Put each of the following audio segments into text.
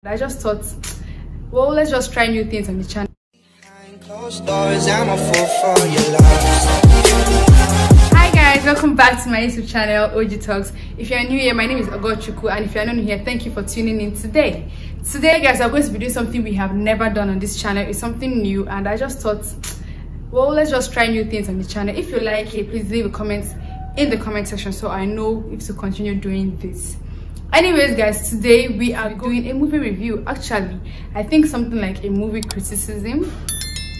I just thought, well, let's just try new things on the channel. Hi guys, welcome back to my YouTube channel, OG Talks. If you're new here, my name is Ogochukwu, and if you're not new here, thank you for tuning in today. Today guys, I'm going to be doing something we have never done on this channel. It's something new, and I just thought, well, let's just try new things on the channel. If you like it, please leave a comment in the comment section so I know if to continue doing this. Anyways guys, today we are doing a movie review. Actually, I think something like a movie criticism.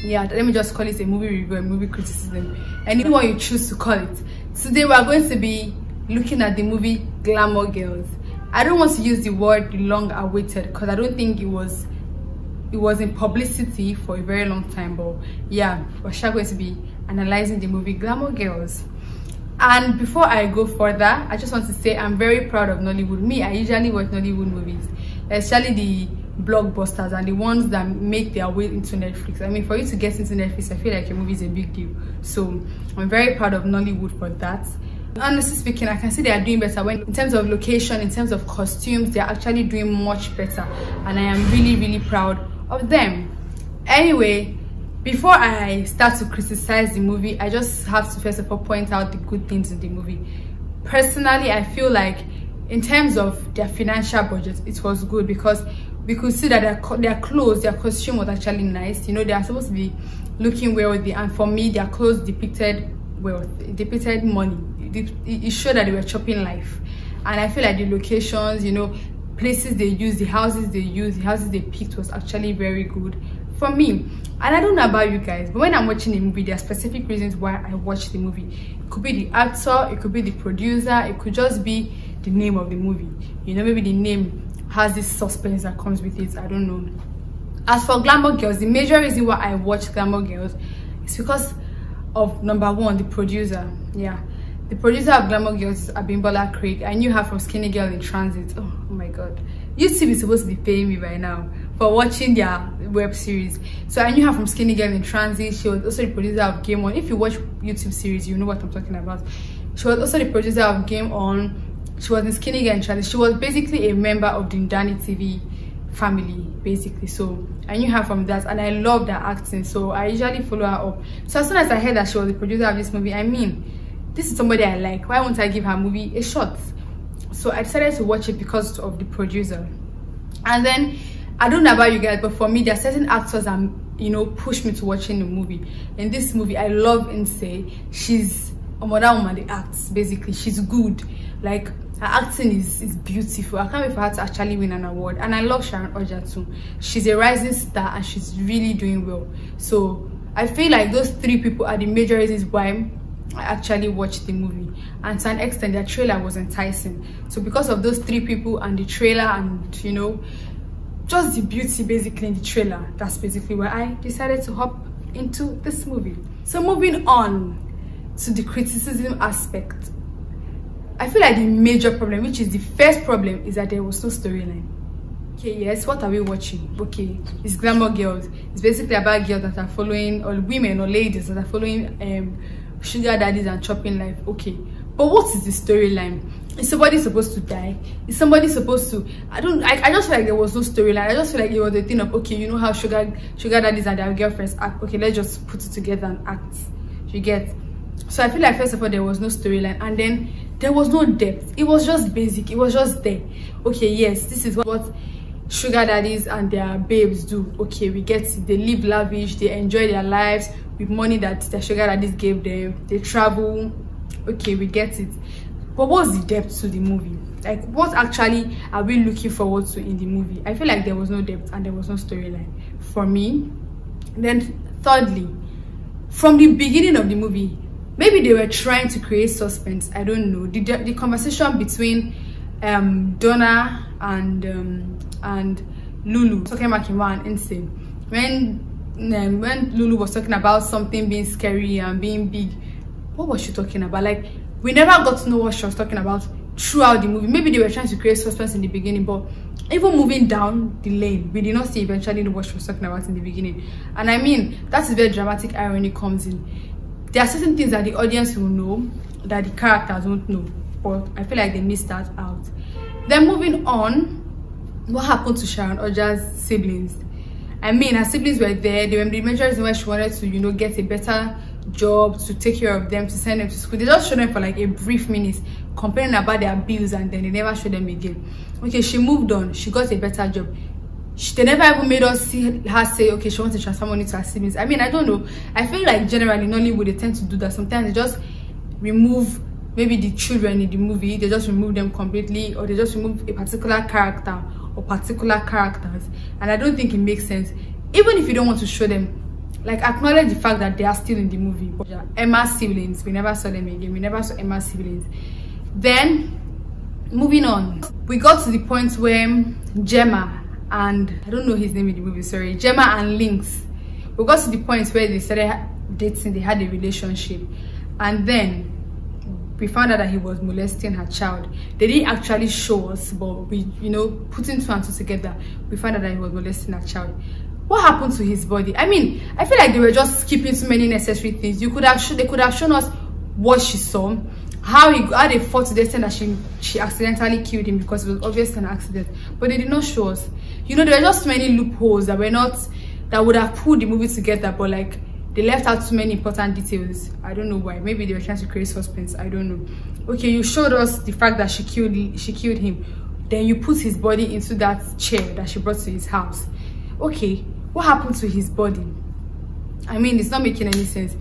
Yeah, let me just call it a movie review, a movie criticism, anyone you choose to call it. Today we are going to be looking at the movie Glamour Girls. I don't want to use the word long awaited because I don't think it was in publicity for a very long time, but yeah, we're going to be analyzing the movie Glamour Girls. And before I go further, I just want to say I'm very proud of Nollywood. Me, I usually watch Nollywood movies, especially the blockbusters and the ones that make their way into Netflix. I mean, for you to get into Netflix, I feel like a movie is a big deal. So I'm very proud of Nollywood for that. Honestly speaking, I can see they are doing better when in terms of location, in terms of costumes, they're actually doing much better, and I am really proud of them. Anyway, before I start to criticize the movie, I just have to first of all point out the good things in the movie. Personally, I feel like in terms of their financial budget, it was good because we could see that their clothes, their costume was actually nice. You know, they are supposed to be looking wealthy, and for me, their clothes depicted wealth, depicted money. It showed that they were chopping life. And I feel like the locations, you know, places they used, the houses they used, the houses they picked was actually very good for me. And I don't know about you guys, but when I'm watching a movie, there are specific reasons why I watch the movie. It could be the actor, it could be the producer, it could just be the name of the movie. You know, maybe the name has this suspense that comes with it. I don't know. As for Glamour Girls, the major reason why I watch Glamour Girls is because of number one, the producer. Yeah, the producer of Glamour Girls is Abimbola Craig. I knew her from Skinny Girl in Transit. Oh my god, YouTube is supposed to be paying me right now for watching their web series. So I knew her from Skinny Girl in Transit. She was also the producer of Game On. If you watch YouTube series, you know what I'm talking about. She was also the producer of Game On. She was in Skinny Girl in Transit. She was basically a member of the Ndani TV family, basically. So I knew her from that, and I loved her acting, so I usually follow her up. So as soon as I heard that she was the producer of this movie, I mean, this is somebody I like. Why won't I give her movie a shot? So I decided to watch it because of the producer. And then I don't know about you guys, but for me, there are certain actors that, you know, push me to watching the movie. In this movie, I love Nse. She's a mother woman that acts, basically. She's good. Like, her acting is beautiful. I can't wait for her to actually win an award. And I love Sharon Oja too. She's a rising star and she's really doing well. So I feel like those three people are the major reasons why I actually watched the movie. And to an extent, their trailer was enticing. So because of those three people and the trailer and, you know, just the beauty basically in the trailer, that's basically why I decided to hop into this movie. So moving on to the criticism aspect, I feel like the major problem, which is the first problem, is that there was no storyline. Okay, yes, what are we watching? Okay, it's Glamour Girls. It's basically about girls that are following, or women or ladies that are following sugar daddies and chopping life. Okay, but what is the storyline? Is somebody supposed to die? Is somebody supposed to, I just feel like there was no storyline. I just feel like it was a thing of, okay, you know how sugar daddies and their girlfriends act. Okay, let's just put it together and act. You get? So I feel like first of all there was no storyline, and then there was no depth. It was just basic. It was just there. Okay, yes, this is what sugar daddies and their babes do. Okay, we get it. They live lavish, they enjoy their lives with money that their sugar daddies gave them. They travel. Okay, we get it. But what's the depth to the movie? Like, what actually are we looking forward to in the movie? I feel like there was no depth and there was no storyline for me. Then thirdly, from the beginning of the movie, maybe they were trying to create suspense. I don't know. The conversation between Donna and Lulu, talking about Kimwa and Nse, when Lulu was talking about something being scary and being big, what was she talking about? Like, we never got to know what she was talking about throughout the movie. Maybe they were trying to create suspense in the beginning, but even moving down the lane, we did not see eventually what she was talking about in the beginning. And I mean, that is where dramatic irony comes in. There are certain things that the audience will know that the characters won't know, but I feel like they missed that out. Then moving on, what happened to Sharon Oja's siblings? I mean, her siblings were there. They were the major reason why she wanted to, you know, get a better job, to take care of them, to send them to school. They just showed them for like a brief minute, complaining about their bills, and then they never showed them again. Okay, she moved on. She got a better job. They never even made us see her say, okay, she wants to transfer money to her siblings. I mean, I don't know. I feel like generally in Nollywood they tend to do that. Sometimes they just remove maybe the children in the movie. They just remove them completely, or they just remove a particular character or particular characters, and I don't think it makes sense. Even if you don't want to show them, like, acknowledge the fact that they are still in the movie. But yeah, Emma's siblings, we never saw them again. We never saw Emma's siblings. Then moving on, we got to the point where Gemma and, I don't know his name in the movie, sorry, Gemma and Lynx, we got to the point where they started dating, they had a relationship, and then we found out that he was molesting her child. They didn't actually show us, but we, you know, putting two and two together, we found out that he was molesting her child. What happened to his body? I mean, I feel like they were just skipping too many necessary things. They could have shown us what she saw, how they fought to the extent that she accidentally killed him, because it was obviously an accident. But they did not show us. You know, there were just many loopholes that would have pulled the movie together, but like, they left out too many important details. I don't know why. Maybe they were trying to create suspense. I don't know. Okay, you showed us the fact that she killed him. Then you put his body into that chair that she brought to his house. Okay, what happened to his body? I mean, it's not making any sense.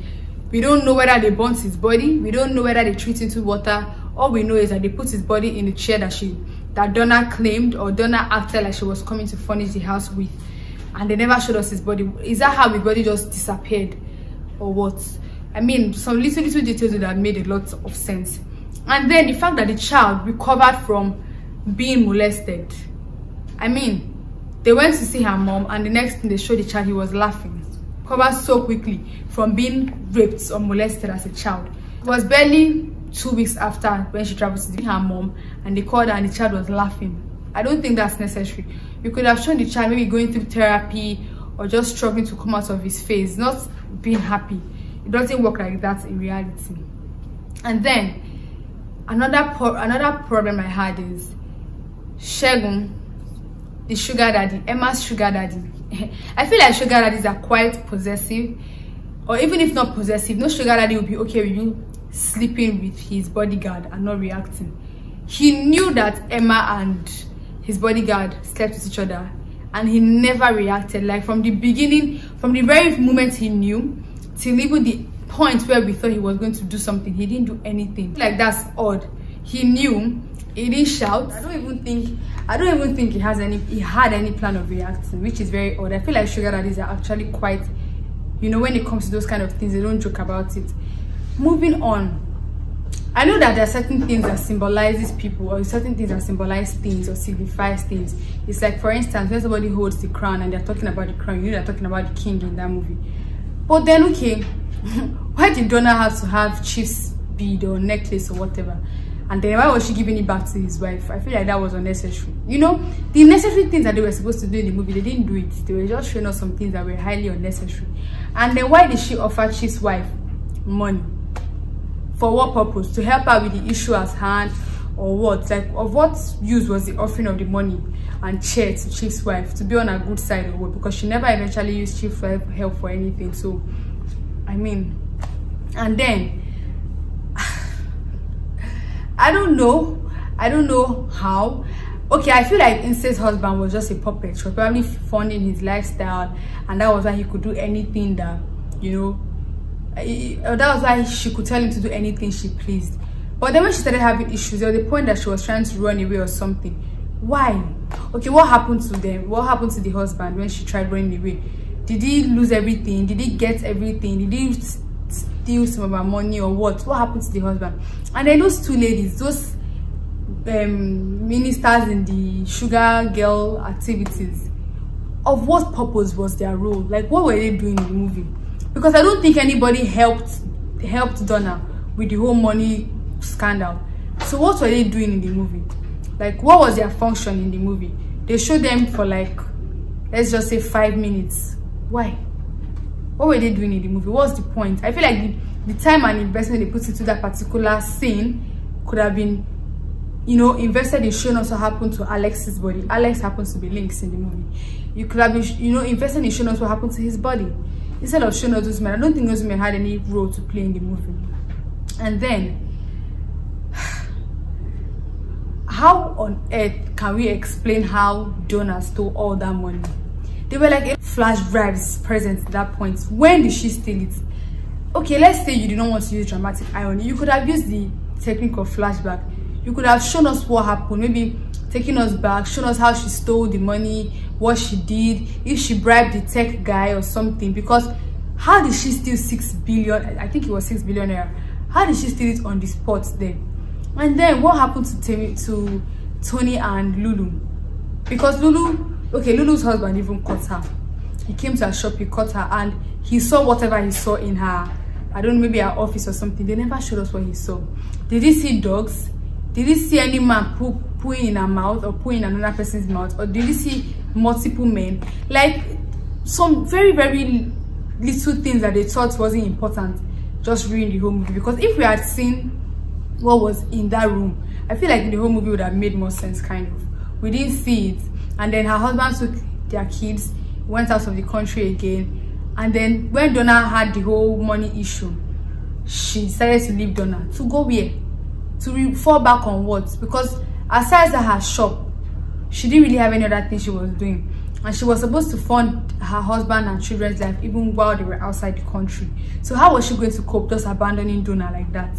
We don't know whether they burnt his body. We don't know whether they threw it into water. All we know is that they put his body in the chair that Donna claimed, or Donna acted like she was coming to furnish the house with. And they never showed us his body. Is that how his body just disappeared, or what? I mean, some little details that made a lot of sense. And then the fact that the child recovered from being molested. I mean, they went to see her mom, and the next thing they showed the child, he was laughing. Recovered so quickly from being raped or molested as a child. It was barely 2 weeks after when she traveled to see her mom, and they called her and the child was laughing. I don't think that's necessary. You could have shown the child maybe going through therapy, or just struggling to come out of his phase, not being happy. It doesn't work like that in reality. And then another problem I had is Shegun, the sugar daddy, Emma's sugar daddy. I feel like sugar daddies are quite possessive, or even if not possessive, no sugar daddy will be okay with you sleeping with his bodyguard and not reacting. He knew that Emma and his bodyguard slept with each other, and he never reacted. Like, from the beginning, from the very moment he knew till even the point where we thought he was going to do something, he didn't do anything. Like, that's odd. He knew, he didn't shout. I don't even think he had any plan of reacting, which is very odd. I feel like sugar daddies are actually quite, you know, when it comes to those kind of things, they don't joke about it. Moving on, I know that there are certain things that symbolizes people, or certain things that symbolize things or signifies things. It's like, for instance, when somebody holds the crown and they're talking about the crown, you know, they're talking about the king in that movie. But then, okay, why did Donna have to have chief's bead or necklace or whatever? And then why was she giving it back to his wife? I feel like that was unnecessary. You know, the necessary things that they were supposed to do in the movie, they didn't do it. They were just showing us some things that were highly unnecessary. And then why did she offer Chief's wife money? For what purpose? To help her with the issue at hand, or what? Like, of what use was the offering of the money and chair to Chief's wife? To be on a good side or what? Because she never eventually used Chief's wife help for anything. So, I mean, and then I don't know how. Okay, I feel like Ince's husband was just a puppet. She was probably funding his lifestyle, and that was why he could do anything that, you know, that was why she could tell him to do anything she pleased. But then when she started having issues, there was the point that she was trying to run away or something. Why? Okay, what happened to them? What happened to the husband when she tried running away? Did he lose everything? Did he get everything? Did he steal some of her money or what? What happened to the husband? And then those two ladies, those ministers in the sugar girl activities, of what purpose was their role? Like, what were they doing in the movie? Because I don't think anybody helped Donna with the whole money scandal. So what were they doing in the movie? Like, what was their function in the movie? They showed them for like, let's just say 5 minutes. Why? What were they doing in the movie? What's the point? I feel like the time and investment they put into that particular scene could have been you know, invested in showing us what happened to Alex's body. Alex happens to be Lynx in the movie. You could have been, you know, invested in showing us what happened to his body instead of showing us those men. I don't think those men had any role to play in the movie. And then, how on earth can we explain how Donna stole all that money? There were like flash drives present at that point. When did she steal it? Okay, let's say you did not want to use dramatic irony. You could have used the technique of flashback. You could have shown us what happened, maybe taking us back, shown us how she stole the money, what she did, if she bribed the tech guy or something. Because how did she steal 6 billion? I think it was 6 billion naira. How did she steal it on the spot there? And then what happened to Tony and Lulu? Because Lulu's husband even caught her. He came to her shop, he caught her, and he saw whatever he saw in her, I don't know, maybe her office or something. They never showed us what he saw. Did he see dogs? Did he see any man pooing in her mouth or pooing in another person's mouth? Or did he see multiple men? Like some very, very little things that they thought wasn't important just ruined the whole movie. Because if we had seen what was in that room, I feel like the whole movie would have made more sense, kind of. We didn't see it. And then her husband took their kids, went out of the country again. And then when Donna had the whole money issue, she decided to leave Donna. To go where? To fall back on what? Because aside from her shop, she didn't really have any other thing she was doing. And she was supposed to fund her husband and children's life even while they were outside the country. So how was she going to cope just abandoning Donna like that?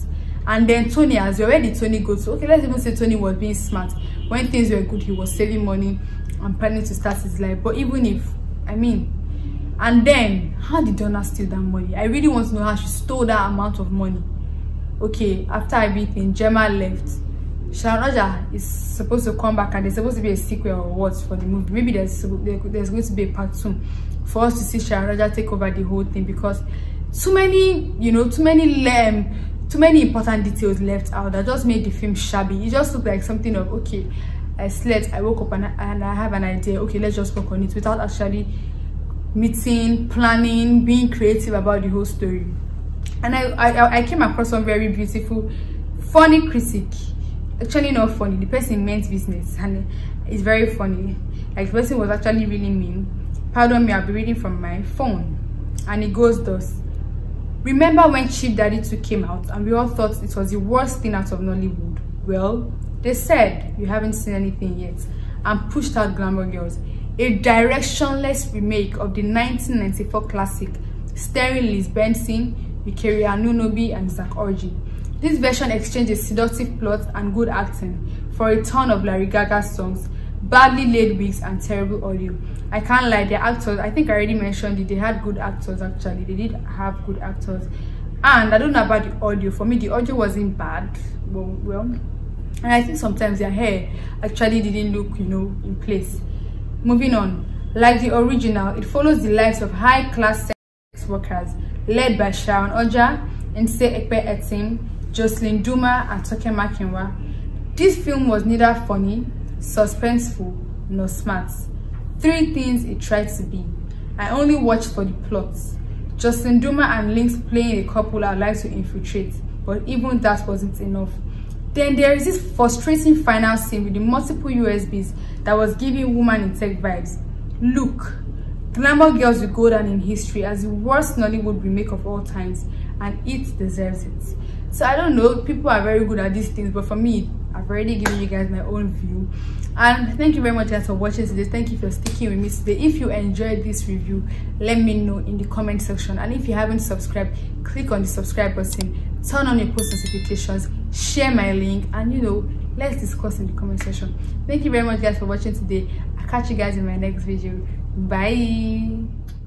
And then Tony, as well, where did Tony go to? Okay, let's even say Tony was being smart. When things were good, he was saving money and planning to start his life. But even if, I mean, and then how did Donna steal that money? I really want to know how she stole that amount of money. Okay, after everything, Gemma left. Sharon Raja is supposed to come back, and there's supposed to be a sequel or what for the movie. Maybe there's going to be a part 2 for us to see Sharon Raja take over the whole thing, because too many, you know, too many important details left out that just made the film shabby. It just looked like something of, okay, I slept, I woke up, and I have an idea. Okay, let's just work on it, without actually meeting, planning, being creative about the whole story. And I came across some very beautiful, funny critic. Actually not funny, the person meant business, and it's very funny. Like, the person was actually really mean. Pardon me, I'll be reading from my phone. And it goes thus: remember when Chief Daddy 2 came out and we all thought it was the worst thing out of Nollywood? Well, they said you haven't seen anything yet, and pushed out Glamour Girls, a directionless remake of the 1994 classic starring Liz Benson, Victoria Nunobi, and Zach Orji. This version exchanged a seductive plot and good acting for a ton of Larry Gaga songs, badly laid wigs, and terrible audio. I can't lie, the actors, I think I already mentioned it, they had good actors. Actually, they did have good actors. And I don't know about the audio. For me, the audio wasn't bad, well, and I think sometimes their hair actually didn't look, you know, in place. Moving on, like the original, it follows the lives of high-class sex workers led by Sharon Oja, Nse Ekpe Etim, Jocelyn Duma, and Toke Makinwa. This film was neither funny, suspenseful, nor smart. 3 things it tried to be. I only watched for the plot. Jocelyn Duma and Lynx playing a couple I'd like to infiltrate, but even that wasn't enough. Then there is this frustrating final scene with the multiple USBs that was giving woman in tech vibes. Look, Glamour Girls will go down in history as the worst Nollywood remake of all times, and it deserves it. So I don't know, people are very good at these things, but for me, I've already given you guys my own view. And thank you very much guys for watching today. Thank you for sticking with me today. If you enjoyed this review, let me know in the comment section. And if you haven't subscribed, click on the subscribe button, turn on your post notifications, share my link, and you know, let's discuss in the comment section. Thank you very much guys for watching today. I'll catch you guys in my next video. Bye.